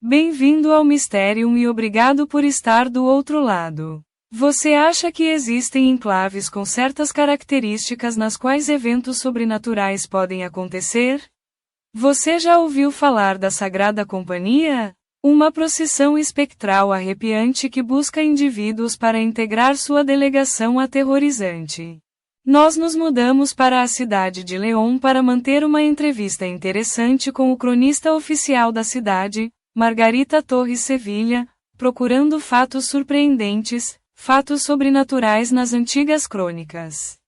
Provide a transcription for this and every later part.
Bem-vindo ao Mysterium e obrigado por estar do outro lado. Você acha que existem enclaves com certas características nas quais eventos sobrenaturais podem acontecer? Você já ouviu falar da Sagrada Companhia? Uma procissão espectral arrepiante que busca indivíduos para integrar sua delegação aterrorizante. Nós nos mudamos para a cidade de León para manter uma entrevista interessante com o cronista oficial da cidade, Margarita Torres Sevilha, procurando fatos surpreendentes, fatos sobrenaturais nas antigas crônicas.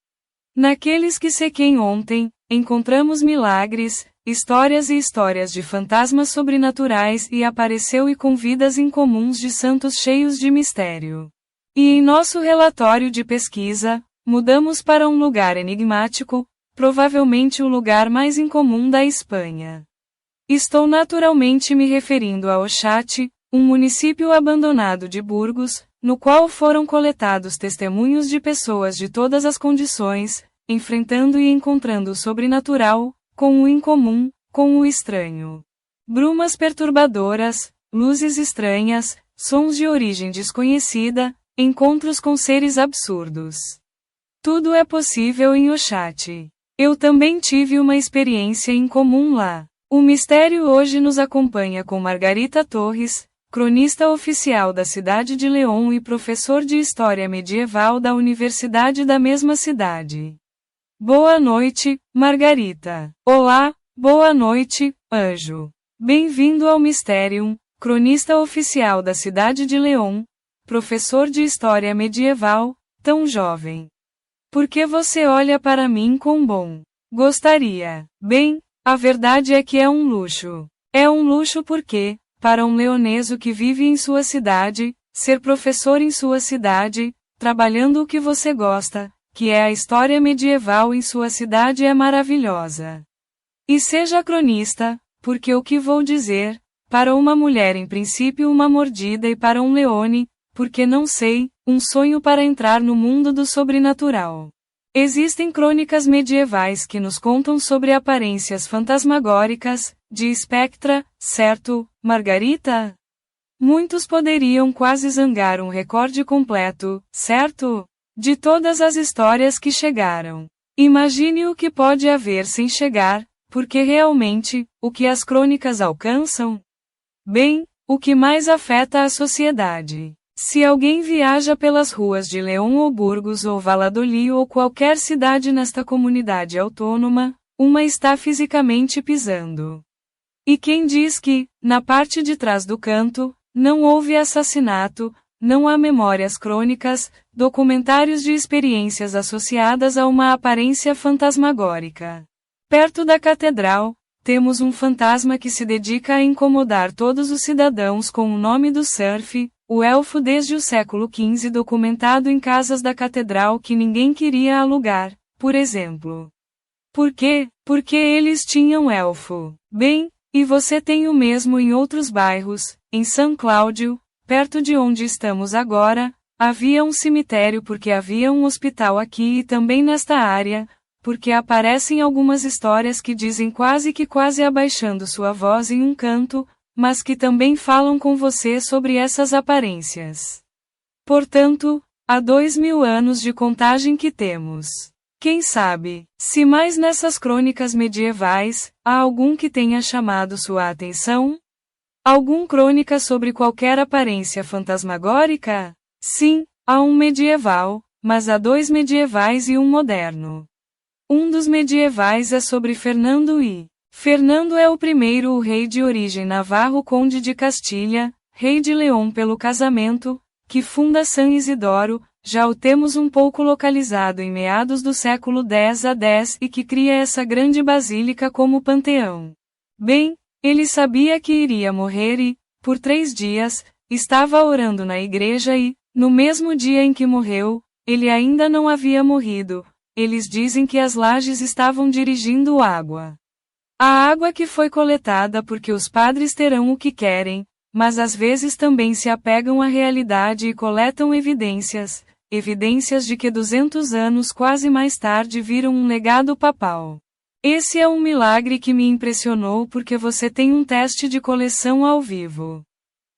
Naqueles que sequei ontem, encontramos milagres, histórias e histórias de fantasmas sobrenaturais e apareceu e com vidas incomuns de santos cheios de mistério. E em nosso relatório de pesquisa, mudamos para um lugar enigmático, provavelmente o lugar mais incomum da Espanha. Estou naturalmente me referindo a Oxate, um município abandonado de Burgos, no qual foram coletados testemunhos de pessoas de todas as condições, enfrentando e encontrando o sobrenatural, com o incomum, com o estranho. Brumas perturbadoras, luzes estranhas, sons de origem desconhecida, encontros com seres absurdos. Tudo é possível em Oxate. Eu também tive uma experiência incomum lá. O mistério hoje nos acompanha com Margarita Torres, cronista oficial da cidade de León e professor de História Medieval da universidade da mesma cidade. Boa noite, Margarita. Olá, boa noite, anjo. Bem-vindo ao Mysterium, cronista oficial da cidade de León, professor de História Medieval, tão jovem. Por que você olha para mim com bom? Gostaria. Bem, a verdade é que é um luxo. É um luxo porque, para um leoneso que vive em sua cidade, ser professor em sua cidade, trabalhando o que você gosta, que é a história medieval em sua cidade é maravilhosa. E seja cronista, porque o que vou dizer, para uma mulher em princípio uma mordida e para um leone, porque não sei, um sonho para entrar no mundo do sobrenatural. Existem crônicas medievais que nos contam sobre aparências fantasmagóricas, de espectra, certo, Margarita? Muitos poderiam quase zangar um recorde completo, certo? De todas as histórias que chegaram. Imagine o que pode haver sem chegar, porque realmente, o que as crônicas alcançam? Bem, o que mais afeta a sociedade. Se alguém viaja pelas ruas de León ou Burgos ou Valladolid ou qualquer cidade nesta comunidade autônoma, uma está fisicamente pisando. E quem diz que, na parte de trás do canto, não houve assassinato, não há memórias crônicas, documentários de experiências associadas a uma aparência fantasmagórica. Perto da catedral, temos um fantasma que se dedica a incomodar todos os cidadãos com o nome do Surf, o elfo desde o século XV documentado em casas da catedral que ninguém queria alugar, por exemplo. Por quê? Porque eles tinham elfo. Bem, e você tem o mesmo em outros bairros, em São Cláudio, perto de onde estamos agora, havia um cemitério porque havia um hospital aqui e também nesta área, porque aparecem algumas histórias que dizem quase abaixando sua voz em um canto, mas que também falam com você sobre essas aparências. Portanto, há 2000 anos de contagem que temos. Quem sabe, se mais nessas crônicas medievais, há algum que tenha chamado sua atenção? Algum crônica sobre qualquer aparência fantasmagórica? Sim, há um medieval, mas há 2 medievais e um moderno. Um dos medievais é sobre Fernando I. Fernando é o primeiro o rei de origem navarro conde de Castilha, rei de León pelo casamento, que funda San Isidoro, já o temos um pouco localizado em meados do século X a X e que cria essa grande basílica como panteão. Bem, ele sabia que iria morrer e, por 3 dias, estava orando na igreja e, no mesmo dia em que morreu, ele ainda não havia morrido. Eles dizem que as lajes estavam dirigindo água. A água que foi coletada porque os padres terão o que querem, mas às vezes também se apegam à realidade e coletam evidências de que 200 anos quase mais tarde viram um legado papal. Esse é um milagre que me impressionou porque você tem um teste de coleção ao vivo.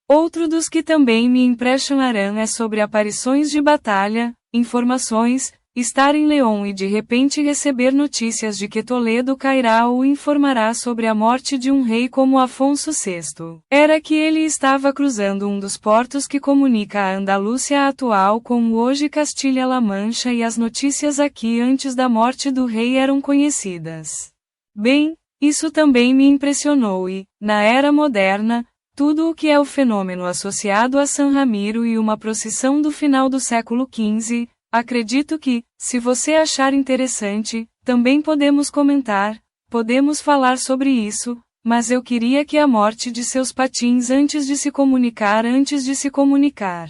Outro dos que também me impressionaram é sobre aparições de batalha, informações, estar em León e de repente receber notícias de que Toledo cairá ou informará sobre a morte de um rei como Afonso VI. Era que ele estava cruzando um dos portos que comunica a Andalúcia atual com o hoje Castilha-La Mancha e as notícias aqui antes da morte do rei eram conhecidas. Bem, isso também me impressionou e, na era moderna, tudo o que é o fenômeno associado a San Ramiro e uma procissão do final do século XV, acredito que, se você achar interessante, também podemos comentar, podemos falar sobre isso, mas eu queria que a morte de seus patins antes de se comunicar.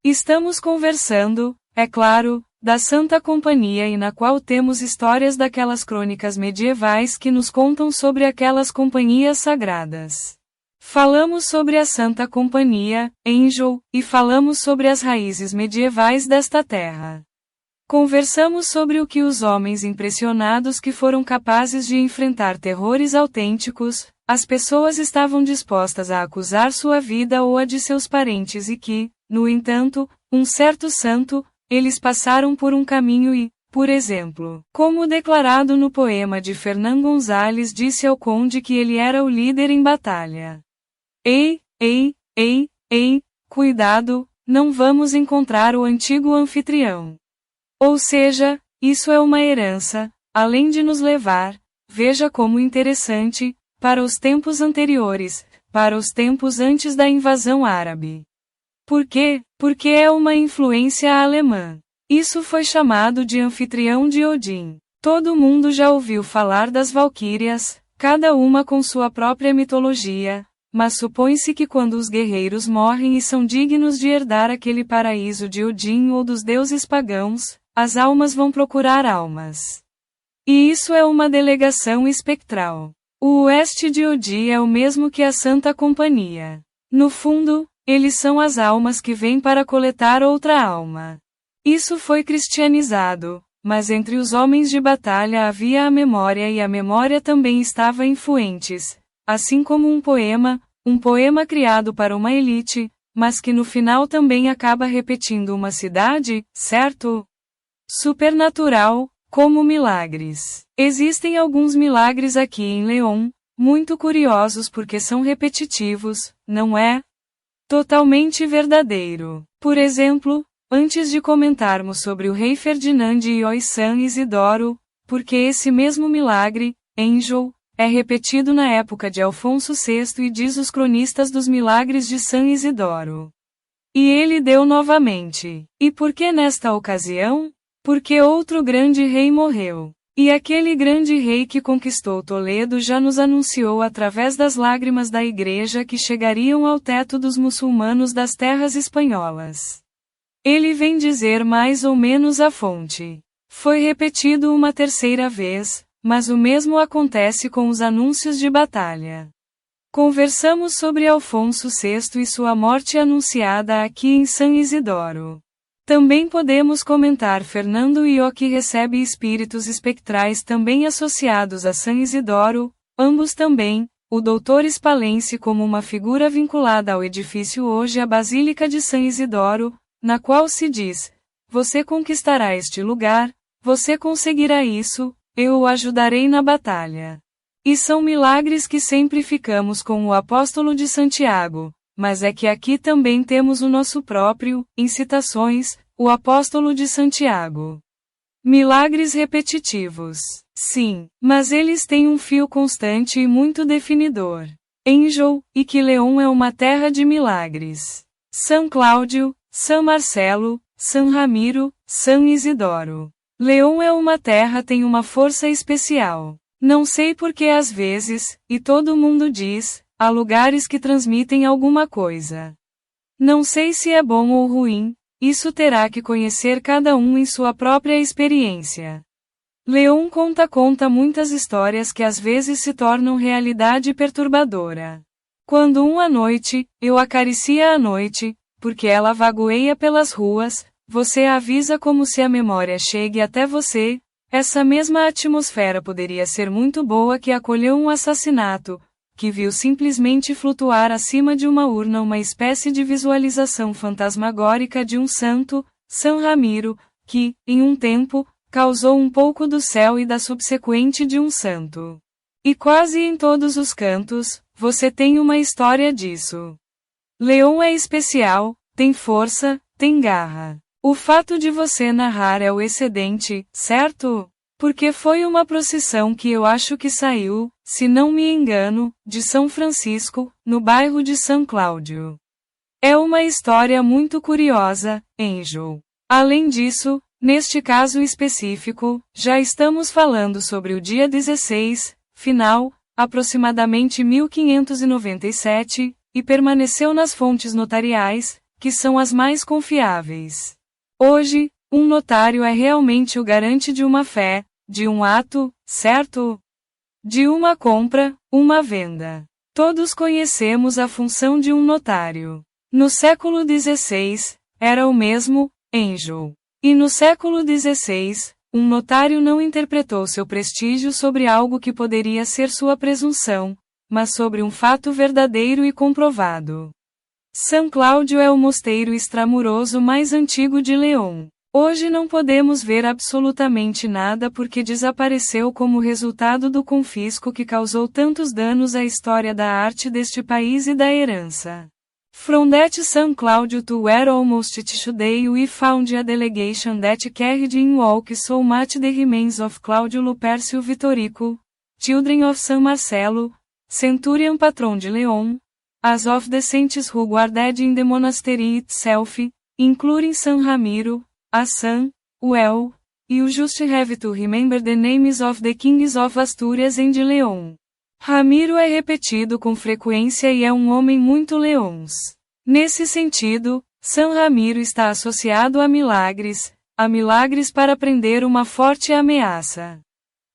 Estamos conversando, é claro, da Santa Companhia e na qual temos histórias daquelas crônicas medievais que nos contam sobre aquelas companhias sagradas. Falamos sobre a Santa Companhia, Angel, e falamos sobre as raízes medievais desta terra. Conversamos sobre o que os homens impressionados que foram capazes de enfrentar terrores autênticos, as pessoas estavam dispostas a acusar sua vida ou a de seus parentes e que, no entanto, um certo santo, eles passaram por um caminho e, por exemplo, como declarado no poema de Fernán González disse ao conde que ele era o líder em batalha. Ei, cuidado, não vamos encontrar o antigo anfitrião. Ou seja, isso é uma herança, além de nos levar, veja como interessante, para os tempos anteriores, para os tempos antes da invasão árabe. Por quê? Porque é uma influência alemã. Isso foi chamado de anfitrião de Odin. Todo mundo já ouviu falar das valquírias, cada uma com sua própria mitologia. Mas supõe-se que quando os guerreiros morrem e são dignos de herdar aquele paraíso de Odin ou dos deuses pagãos, as almas vão procurar almas. E isso é uma delegação espectral. O oeste de Odi é o mesmo que a Santa Companhia. No fundo, eles são as almas que vêm para coletar outra alma. Isso foi cristianizado, mas entre os homens de batalha havia a memória e a memória também estava influentes. Assim como um poema criado para uma elite, mas que no final também acaba repetindo uma cidade, certo? Supernatural, como milagres. Existem alguns milagres aqui em León, muito curiosos porque são repetitivos, não é? Totalmente verdadeiro. Por exemplo, antes de comentarmos sobre o rei Ferdinand e San Isidoro, porque esse mesmo milagre, Angel, é repetido na época de Afonso VI e diz os cronistas dos milagres de San Isidoro. E ele deu novamente. E por que nesta ocasião? Porque outro grande rei morreu. E aquele grande rei que conquistou Toledo já nos anunciou através das lágrimas da igreja que chegariam ao teto dos muçulmanos das terras espanholas. Ele vem dizer mais ou menos a fonte. Foi repetido uma terceira vez, mas o mesmo acontece com os anúncios de batalha. Conversamos sobre Afonso VI e sua morte anunciada aqui em San Isidoro. Também podemos comentar Fernando Io que recebe espíritos espectrais também associados a San Isidoro, ambos também, o Dr. Spalense como uma figura vinculada ao edifício hoje a Basílica de San Isidoro, na qual se diz, você conquistará este lugar, você conseguirá isso, eu o ajudarei na batalha. E são milagres que sempre ficamos com o apóstolo de Santiago, mas é que aqui também temos o nosso próprio, em citações, o apóstolo de Santiago. Milagres repetitivos. Sim, mas eles têm um fio constante e muito definidor. Angel, e que León é uma terra de milagres. São Cláudio, São Marcelo, San Ramiro, San Isidoro. León é uma terra tem uma força especial. Não sei porque às vezes, e todo mundo diz, há lugares que transmitem alguma coisa. Não sei se é bom ou ruim, isso terá que conhecer cada um em sua própria experiência. León conta muitas histórias que às vezes se tornam realidade perturbadora. Quando uma noite, eu acaricia a noite, porque ela vagueia pelas ruas, você avisa como se a memória chegue até você, Essa mesma atmosfera poderia ser muito boa que acolheu um assassinato, que viu simplesmente flutuar acima de uma urna uma espécie de visualização fantasmagórica de um santo, San Ramiro, que, em um tempo, causou um pouco do céu e da subsequente de um santo. E quase em todos os cantos, você tem uma história disso. Leon é especial, tem força, tem garra. O fato de você narrar é o excedente, certo? Porque foi uma procissão que eu acho que saiu, se não me engano, de São Francisco, no bairro de São Cláudio. É uma história muito curiosa, Angel. Além disso, neste caso específico, já estamos falando sobre o dia 16, final, aproximadamente 1597, e permaneceu nas fontes notariais, que são as mais confiáveis. Hoje, um notário é realmente o garante de uma fé, de um ato, certo? De uma compra, uma venda. Todos conhecemos a função de um notário. No século XVI, era o mesmo, Angel. E no século XVI, um notário não interpretou seu prestígio sobre algo que poderia ser sua presunção, mas sobre um fato verdadeiro e comprovado. São Cláudio é o mosteiro extramuroso mais antigo de León. Hoje não podemos ver absolutamente nada porque desapareceu como resultado do confisco que causou tantos danos à história da arte deste país e da herança. From that São Cláudio to where almost today we found a delegation that carried in walk so much the remains of Cláudio Lupércio Vitorico, children of San Marcelo, centurion patron de León, as of the saints who guarded in the monastery itself, including San Ramiro, a San, well, you just have to remember the names of the kings of Astúrias and León. Ramiro é repetido com frequência e é um homem muito leões. Nesse sentido, San Ramiro está associado a milagres para prender uma forte ameaça.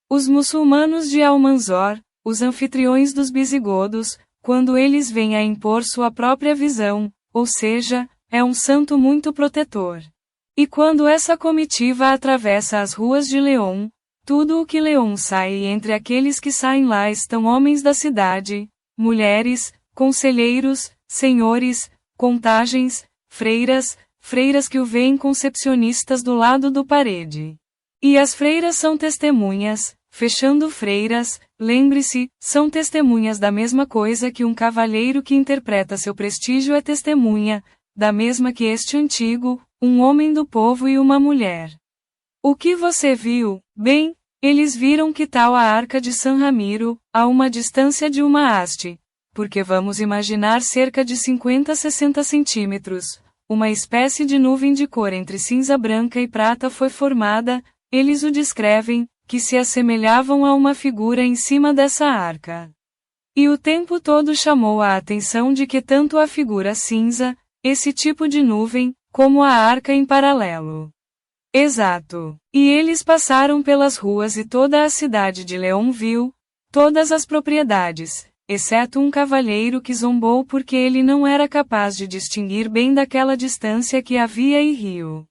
Os muçulmanos de Almanzor, os anfitriões dos visigodos, quando eles vêm a impor sua própria visão, ou seja, é um santo muito protetor. E quando essa comitiva atravessa as ruas de León, tudo o que León sai e entre aqueles que saem lá estão homens da cidade, mulheres, conselheiros, senhores, contagens, freiras que o veem concepcionistas do lado do parede. E as freiras são testemunhas, fechando freiras, lembre-se, são testemunhas da mesma coisa que um cavalheiro que interpreta seu prestígio é testemunha, da mesma que este antigo, um homem do povo e uma mulher. O que você viu? Bem, eles viram que tal a arca de San Ramiro, a uma distância de uma haste, porque vamos imaginar cerca de 50 a 60 centímetros, uma espécie de nuvem de cor entre cinza branca e prata foi formada, eles o descrevem, que se assemelhavam a uma figura em cima dessa arca. E o tempo todo chamou a atenção de que tanto a figura cinza, esse tipo de nuvem, como a arca em paralelo. Exato. E eles passaram pelas ruas e toda a cidade de León viu, todas as propriedades, exceto um cavalheiro que zombou porque ele não era capaz de distinguir bem daquela distância que havia e riu.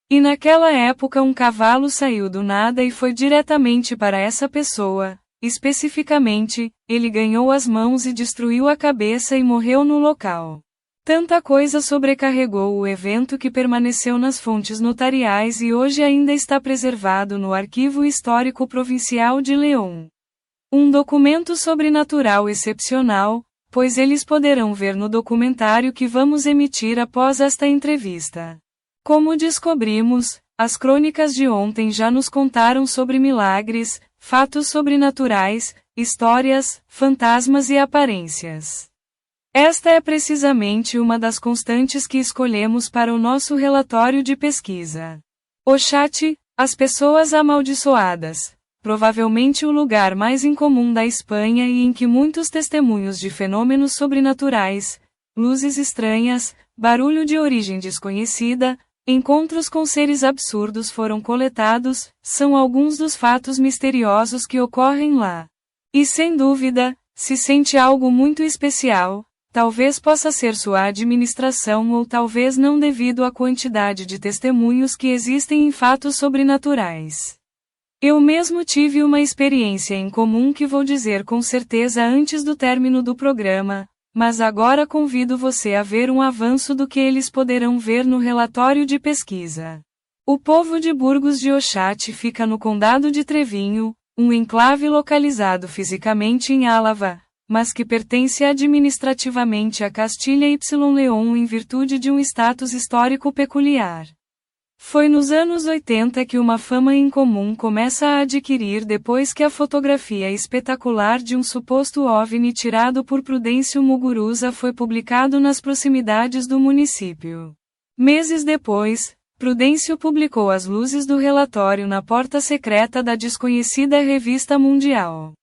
E naquela época um cavalo saiu do nada e foi diretamente para essa pessoa, especificamente, ele ganhou as mãos e destruiu a cabeça e morreu no local. Tanta coisa sobrecarregou o evento que permaneceu nas fontes notariais e hoje ainda está preservado no Arquivo Histórico Provincial de León. Um documento sobrenatural excepcional, pois eles poderão ver no documentário que vamos emitir após esta entrevista. Como descobrimos, as crônicas de ontem já nos contaram sobre milagres, fatos sobrenaturais, histórias, fantasmas e aparências. Esta é precisamente uma das constantes que escolhemos para o nosso relatório de pesquisa. O chat, as pessoas amaldiçoadas, provavelmente o lugar mais incomum da Espanha e em que muitos testemunhos de fenômenos sobrenaturais, luzes estranhas, barulho de origem desconhecida, encontros com seres absurdos foram coletados, são alguns dos fatos misteriosos que ocorrem lá. E sem dúvida, se sente algo muito especial, talvez possa ser sua administração ou talvez não devido à quantidade de testemunhos que existem em fatos sobrenaturais. Eu mesmo tive uma experiência em comum que vou dizer com certeza antes do término do programa, mas agora convido você a ver um avanço do que eles poderão ver no relatório de pesquisa. O povo de Burgos de Oxate fica no condado de Trevinho, um enclave localizado fisicamente em Álava, mas que pertence administrativamente a Castilha y León em virtude de um status histórico peculiar. Foi nos anos 80 que uma fama incomum começa a adquirir depois que a fotografia espetacular de um suposto OVNI tirado por Prudêncio Muguruza foi publicado nas proximidades do município. Meses depois, Prudêncio publicou as luzes do relatório na porta secreta da desconhecida Revista Mundial.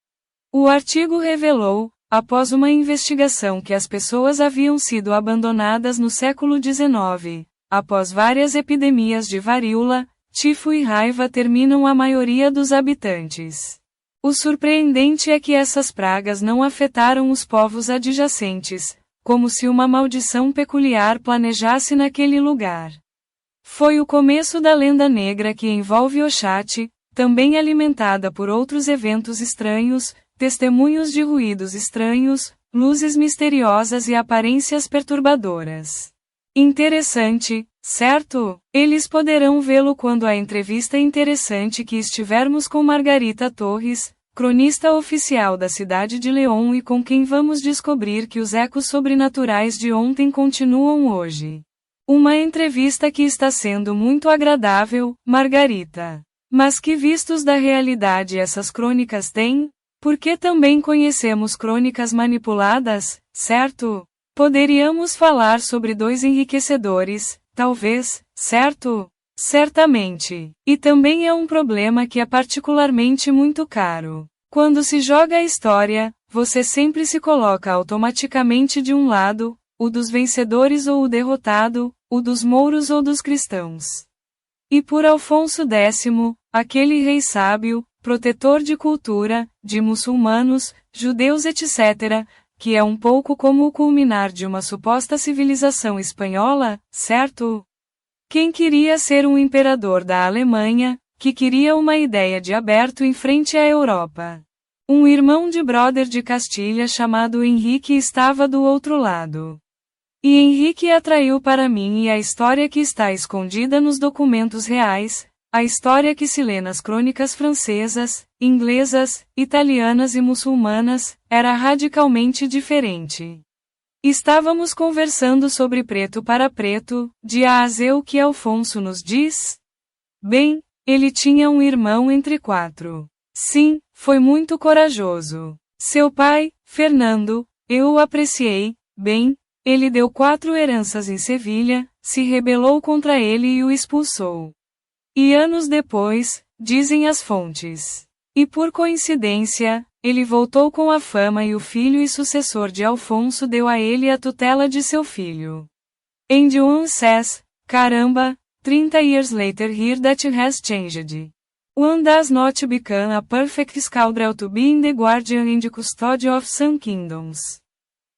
O artigo revelou, após uma investigação, que as pessoas haviam sido abandonadas no século XIX. Após várias epidemias de varíola, tifo e raiva terminam a maioria dos habitantes. O surpreendente é que essas pragas não afetaram os povos adjacentes, como se uma maldição peculiar planejasse naquele lugar. Foi o começo da lenda negra que envolve Oxate, também alimentada por outros eventos estranhos, testemunhos de ruídos estranhos, luzes misteriosas e aparências perturbadoras. Interessante, certo? Eles poderão vê-lo quando a entrevista interessante que estivermos com Margarita Torres, cronista oficial da cidade de León e com quem vamos descobrir que os ecos sobrenaturais de ontem continuam hoje. Uma entrevista que está sendo muito agradável, Margarita. Mas que vistos da realidade essas crônicas têm? Porque também conhecemos crônicas manipuladas, certo? Poderíamos falar sobre dois enriquecedores, talvez, certo? Certamente. E também é um problema que é particularmente muito caro. Quando se joga a história, você sempre se coloca automaticamente de um lado, o dos vencedores ou o derrotado, o dos mouros ou dos cristãos. E por Alfonso X, aquele rei sábio, protetor de cultura, de muçulmanos, judeus etc., que é um pouco como o culminar de uma suposta civilização espanhola, certo? Quem queria ser um imperador da Alemanha, que queria uma ideia de aberto em frente à Europa. Um irmão de brother de Castilha chamado Henrique estava do outro lado. E Henrique atraiu para mim a história que está escondida nos documentos reais, a história que se lê nas crônicas francesas, inglesas, italianas e muçulmanas, era radicalmente diferente. Estávamos conversando sobre preto para preto, de A a Z. O que Alfonso nos diz? Bem, ele tinha um irmão entre 4. Sim, foi muito corajoso. Seu pai, Fernando, eu o apreciei, bem, ele deu 4 heranças em Sevilha, se rebelou contra ele e o expulsou. E anos depois, dizem as fontes. E por coincidência, ele voltou com a fama e o filho e sucessor de Alfonso deu a ele a tutela de seu filho. And one says, caramba, 30 years later here that has changed. One does not become a perfect scoundrel to be in the guardian and custody of some kingdoms.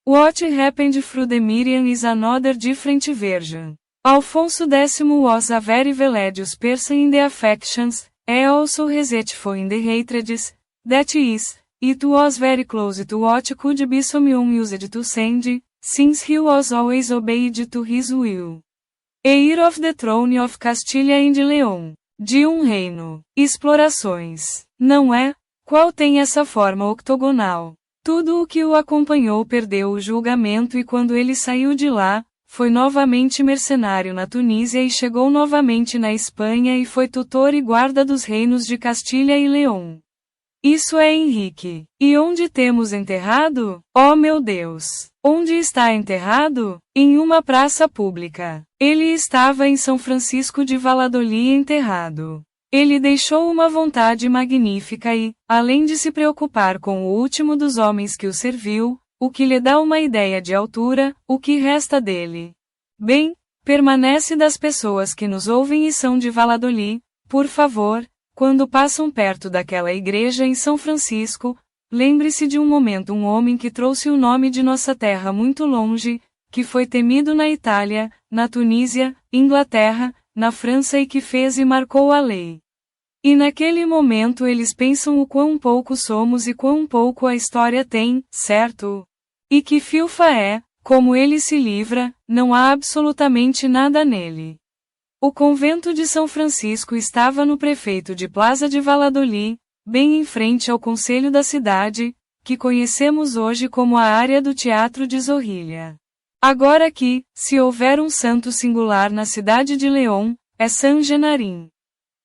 What happened through the Miriam is another different version. Alfonso X was a very valedious person in the affections, also resentful in the hatreds, that is, it was very close to what could be someone used to send, since he was always obeyed to his will. Heir of the throne of Castilha and León. De um reino. Explorações. Não é? Qual tem essa forma octogonal? Tudo o que o acompanhou perdeu o julgamento e quando ele saiu de lá, foi novamente mercenário na Tunísia e chegou novamente na Espanha e foi tutor e guarda dos reinos de Castilha e León. Isso é Henrique. E onde temos enterrado? Oh meu Deus! Onde está enterrado? Em uma praça pública. Ele estava em São Francisco de Valladolid enterrado. Ele deixou uma vontade magnífica e, além de se preocupar com o último dos homens que o serviu, o que lhe dá uma ideia de altura, o que resta dele? Bem, permanece das pessoas que nos ouvem e são de Valladolid, por favor, quando passam perto daquela igreja em São Francisco, lembre-se de um momento um homem que trouxe o nome de nossa terra muito longe, que foi temido na Itália, na Tunísia, Inglaterra, na França e que fez e marcou a lei. E naquele momento eles pensam o quão pouco somos e quão pouco a história tem, certo? E que Filfa é, como ele se livra, não há absolutamente nada nele. O convento de São Francisco estava no prefeito de Plaza de Valladolid, bem em frente ao concelho da cidade, que conhecemos hoje como a área do Teatro de Zorrilla. Agora que, se houver um santo singular na cidade de León, é San Genarín.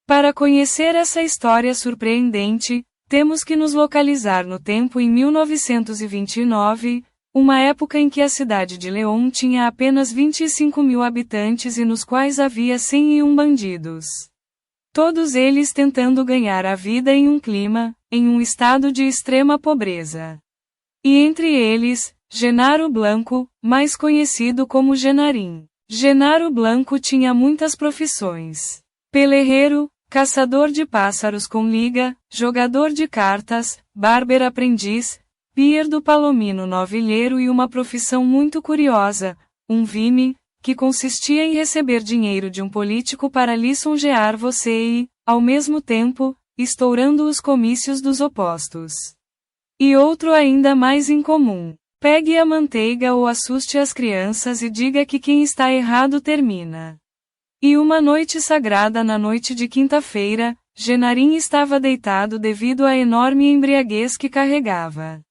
Para conhecer essa história surpreendente, temos que nos localizar no tempo em 1929, uma época em que a cidade de León tinha apenas 25.000 habitantes e nos quais havia 101 bandidos. Todos eles tentando ganhar a vida em um estado de extrema pobreza. E entre eles, Genaro Blanco, mais conhecido como Genarín. Genaro Blanco tinha muitas profissões. Pelerreiro, caçador de pássaros com liga, jogador de cartas, barber aprendiz, pier do Palomino novilheiro e uma profissão muito curiosa, um vime, que consistia em receber dinheiro de um político para lisonjear você e, ao mesmo tempo, estourando os comícios dos opostos. E outro ainda mais incomum. Pegue a manteiga ou assuste as crianças e diga que quem está errado termina. E uma noite sagrada na noite de quinta-feira, Genarín estava deitado devido à enorme embriaguez que carregava.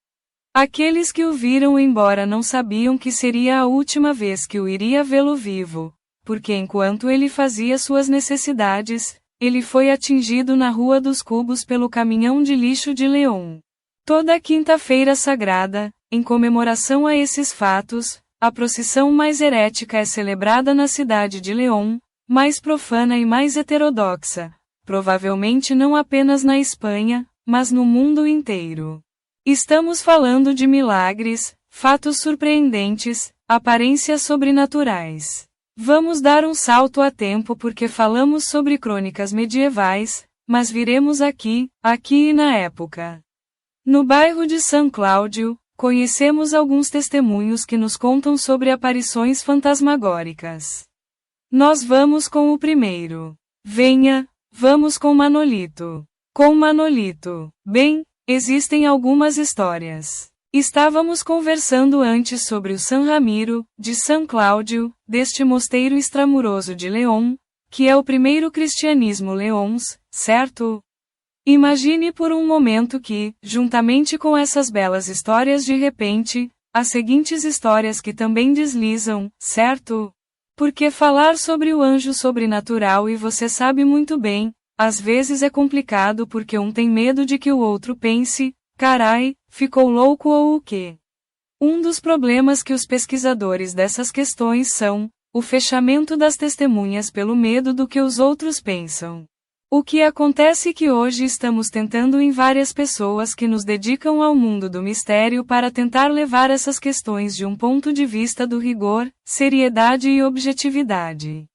Aqueles que o viram embora não sabiam que seria a última vez que o iria vê-lo vivo, porque enquanto ele fazia suas necessidades, ele foi atingido na Rua dos Cubos pelo caminhão de lixo de León. Toda quinta-feira sagrada, em comemoração a esses fatos, a procissão mais herética é celebrada na cidade de León, mais profana e mais heterodoxa, provavelmente não apenas na Espanha, mas no mundo inteiro. Estamos falando de milagres, fatos surpreendentes, aparências sobrenaturais. Vamos dar um salto a tempo porque falamos sobre crônicas medievais, mas viremos aqui e na época. No bairro de São Cláudio, conhecemos alguns testemunhos que nos contam sobre aparições fantasmagóricas. Nós vamos com o primeiro. Venha, vamos com Manolito. Com Manolito. Bem, existem algumas histórias. Estávamos conversando antes sobre o San Ramiro, de São Cláudio, deste mosteiro extramuroso de León, que é o primeiro cristianismo leões, certo? Imagine por um momento que, juntamente com essas belas histórias de repente, as seguintes histórias que também deslizam, certo? Porque falar sobre o anjo sobrenatural e você sabe muito bem, às vezes é complicado porque um tem medo de que o outro pense, carai, ficou louco ou o quê? Um dos problemas que os pesquisadores dessas questões são, o fechamento das testemunhas pelo medo do que os outros pensam. O que acontece que hoje estamos tentando em várias pessoas que nos dedicam ao mundo do mistério para tentar levar essas questões de um ponto de vista do rigor, seriedade e objetividade.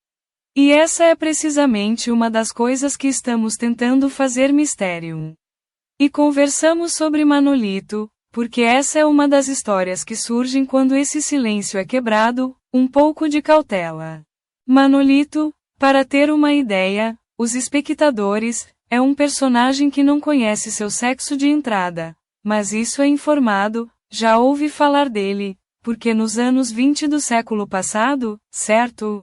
E essa é precisamente uma das coisas que estamos tentando fazer Mysterium. E conversamos sobre Manolito, porque essa é uma das histórias que surgem quando esse silêncio é quebrado, um pouco de cautela. Manolito, para ter uma ideia, os espectadores, é um personagem que não conhece seu sexo de entrada, mas isso é informado, já ouve falar dele, porque nos anos 20 do século passado, certo?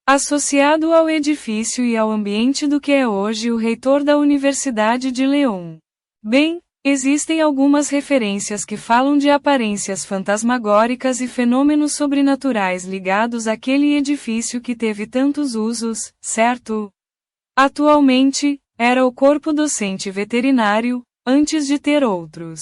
Associado ao edifício e ao ambiente do que é hoje o reitor da Universidade de León. Bem, existem algumas referências que falam de aparências fantasmagóricas e fenômenos sobrenaturais ligados àquele edifício que teve tantos usos, certo? Atualmente, era o corpo docente veterinário, antes de ter outros.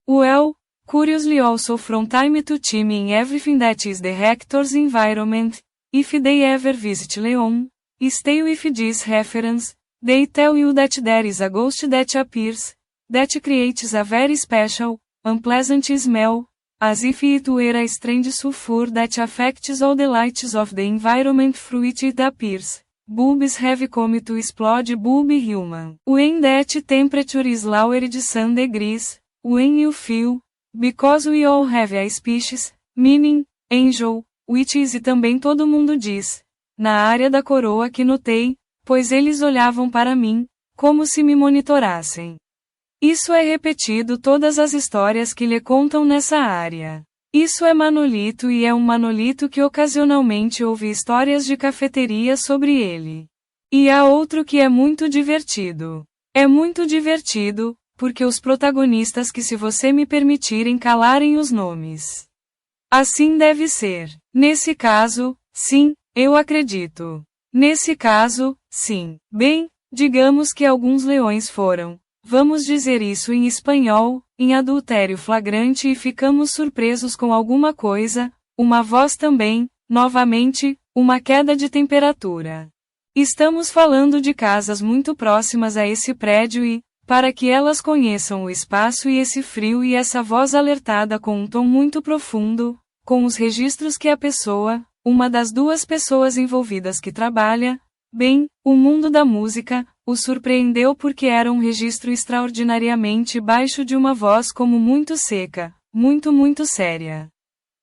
Well, curiously also from time to time in everything that is the rector's environment, if they ever visit León, stay with this reference, they tell you that there is a ghost that appears, that creates a very special, unpleasant smell, as if it were a strange sulfur that affects all the lights of the environment through which it appears. Bulbs have come to explode bulb human. When that temperature is lowered some degrees, when you feel, because we all have a species, meaning, angel, which is e também todo mundo diz. Na área da coroa que notei, pois eles olhavam para mim, como se me monitorassem. Isso é repetido todas as histórias que lhe contam nessa área. Isso é Manolito e é um Manolito que ocasionalmente ouve histórias de cafeteria sobre ele. E há outro que é muito divertido. É muito divertido, porque os protagonistas que se você me permitirem calarem os nomes. Assim deve ser. Nesse caso, sim, eu acredito. Nesse caso, sim. Bem, digamos que alguns leões foram, vamos dizer isso em espanhol, em adultério flagrante e ficamos surpresos com alguma coisa, uma voz também, novamente, uma queda de temperatura. Estamos falando de casas muito próximas a esse prédio e, para que elas conheçam o espaço e esse frio e essa voz alertada com um tom muito profundo, com os registros que a pessoa, uma das duas pessoas envolvidas que trabalha, bem, o mundo da música, o surpreendeu porque era um registro extraordinariamente baixo de uma voz como muito seca, muito séria.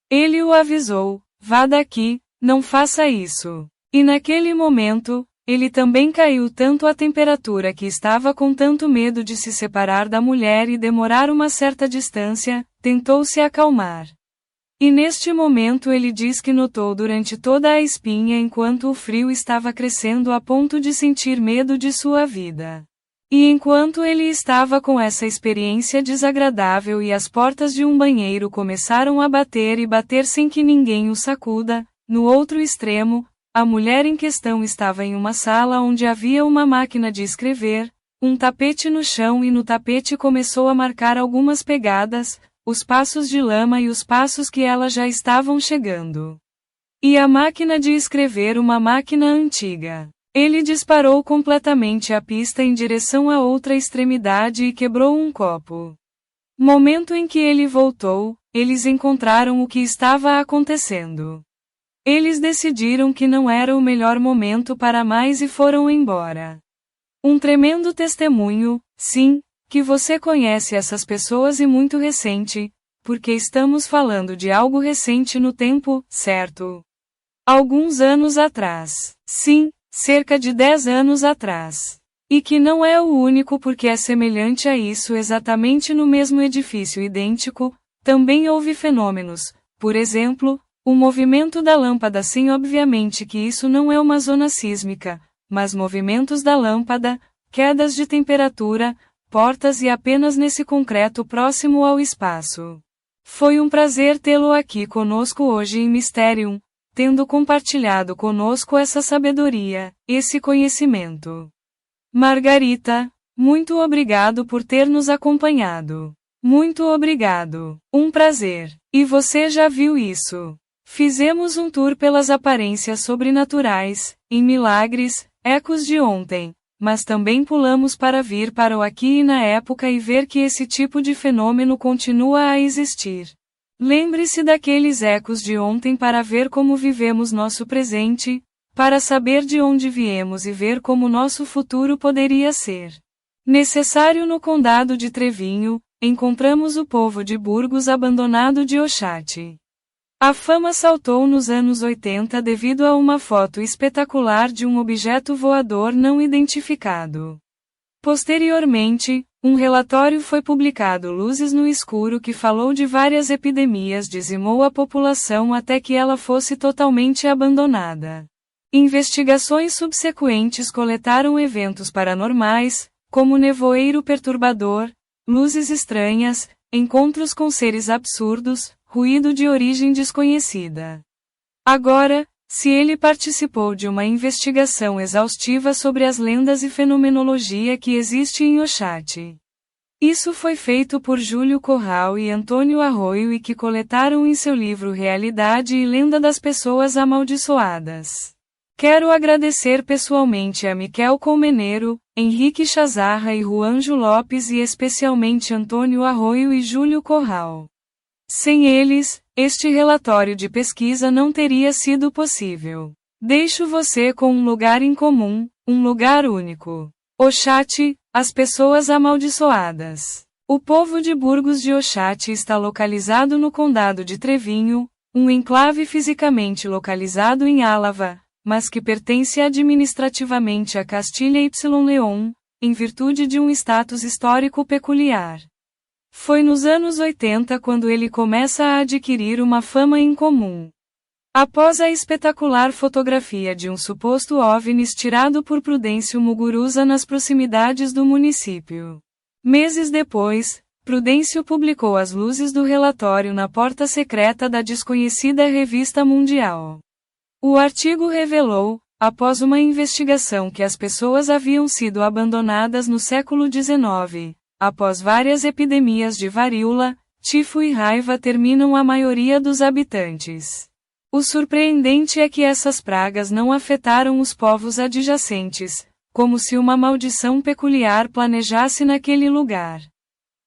Ele o avisou, vá daqui, não faça isso. E naquele momento, ele também caiu tanto a temperatura que estava com tanto medo de se separar da mulher e demorar uma certa distância, tentou se acalmar. E neste momento ele diz que notou durante toda a espinha enquanto o frio estava crescendo a ponto de sentir medo de sua vida. E enquanto ele estava com essa experiência desagradável e as portas de um banheiro começaram a bater e bater sem que ninguém o sacuda, no outro extremo, a mulher em questão estava em uma sala onde havia uma máquina de escrever, um tapete no chão e no tapete começou a marcar algumas pegadas, os passos de lama e os passos que elas já estavam chegando. E a máquina de escrever uma máquina antiga. Ele disparou completamente a pista em direção à outra extremidade e quebrou um copo. Momento em que ele voltou, eles encontraram o que estava acontecendo. Eles decidiram que não era o melhor momento para mais e foram embora. Um tremendo testemunho, sim, que você conhece essas pessoas e muito recente, porque estamos falando de algo recente no tempo, certo? Alguns anos atrás. Sim, cerca de 10 anos atrás. E que não é o único porque é semelhante a isso exatamente no mesmo edifício idêntico, também houve fenômenos, por exemplo, o movimento da lâmpada. Sim, obviamente que isso não é uma zona sísmica, mas movimentos da lâmpada, quedas de temperatura, portas e apenas nesse concreto próximo ao espaço. Foi um prazer tê-lo aqui conosco hoje em Mysterium, tendo compartilhado conosco essa sabedoria, esse conhecimento. Margarita, muito obrigado por ter nos acompanhado. Muito obrigado. Um prazer. E você já viu isso? Fizemos um tour pelas aparências sobrenaturais, em milagres, ecos de ontem, mas também pulamos para vir para o aqui e na época e ver que esse tipo de fenômeno continua a existir. Lembre-se daqueles ecos de ontem para ver como vivemos nosso presente, para saber de onde viemos e ver como nosso futuro poderia ser. Necessário. No condado de Trevinho, encontramos o povo de Burgos abandonado de Oxate. A fama saltou nos anos 80 devido a uma foto espetacular de um objeto voador não identificado. Posteriormente, um relatório foi publicado Luzes no Escuro que falou de várias epidemias, dizimou a população até que ela fosse totalmente abandonada. Investigações subsequentes coletaram eventos paranormais, como nevoeiro perturbador, luzes estranhas, encontros com seres absurdos, ruído de origem desconhecida. Agora, se ele participou de uma investigação exaustiva sobre as lendas e fenomenologia que existe em Oxate. Isso foi feito por Júlio Corral e Antônio Arroio e que coletaram em seu livro Realidade e Lenda das Pessoas Amaldiçoadas. Quero agradecer pessoalmente a Miquel Colmeneiro, Henrique Chazarra e Juanjo Lopes e especialmente Antônio Arroio e Júlio Corral. Sem eles, este relatório de pesquisa não teria sido possível. Deixo você com um lugar em comum, um lugar único. Oxate, as pessoas amaldiçoadas. O povo de Burgos de Oxate está localizado no condado de Trevinho, um enclave fisicamente localizado em Álava, mas que pertence administrativamente a Castilha y León, em virtude de um status histórico peculiar. Foi nos anos 80 quando ele começa a adquirir uma fama incomum. Após a espetacular fotografia de um suposto OVNIs tirado por Prudêncio Muguruza nas proximidades do município. Meses depois, Prudêncio publicou as luzes do relatório na porta secreta da desconhecida Revista Mundial. O artigo revelou, após uma investigação, que as pessoas haviam sido abandonadas no século XIX. Após várias epidemias de varíola, tifo e raiva terminam a maioria dos habitantes. O surpreendente é que essas pragas não afetaram os povos adjacentes, como se uma maldição peculiar planejasse naquele lugar.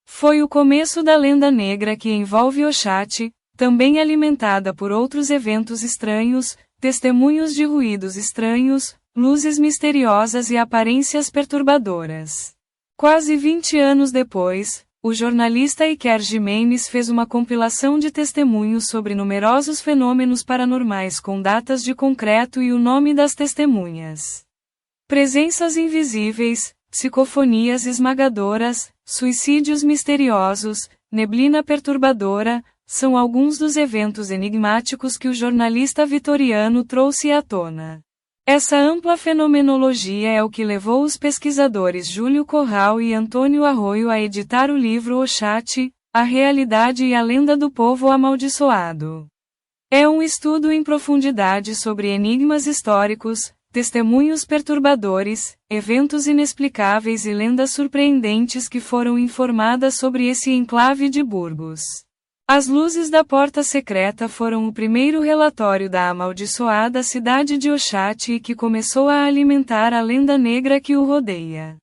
Foi o começo da lenda negra que envolve Oxate, também alimentada por outros eventos estranhos, testemunhos de ruídos estranhos, luzes misteriosas e aparências perturbadoras. Quase 20 anos depois, o jornalista Iker Jimenez fez uma compilação de testemunhos sobre numerosos fenômenos paranormais com datas de concreto e o nome das testemunhas. Presenças invisíveis, psicofonias esmagadoras, suicídios misteriosos, neblina perturbadora, são alguns dos eventos enigmáticos que o jornalista vitoriano trouxe à tona. Essa ampla fenomenologia é o que levou os pesquisadores Júlio Corral e Antônio Arroio a editar o livro Oxate, a realidade e a lenda do povo amaldiçoado. É um estudo em profundidade sobre enigmas históricos, testemunhos perturbadores, eventos inexplicáveis e lendas surpreendentes que foram informadas sobre esse enclave de Burgos. As luzes da porta secreta foram o primeiro relatório da amaldiçoada cidade de Oxate e que começou a alimentar a lenda negra que o rodeia.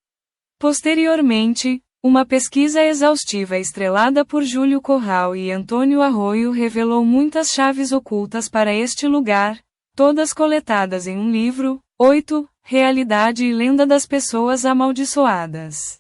Posteriormente, uma pesquisa exaustiva estrelada por Júlio Corral e Antônio Arroio revelou muitas chaves ocultas para este lugar, todas coletadas em um livro, 8, Realidade e Lenda das Pessoas Amaldiçoadas.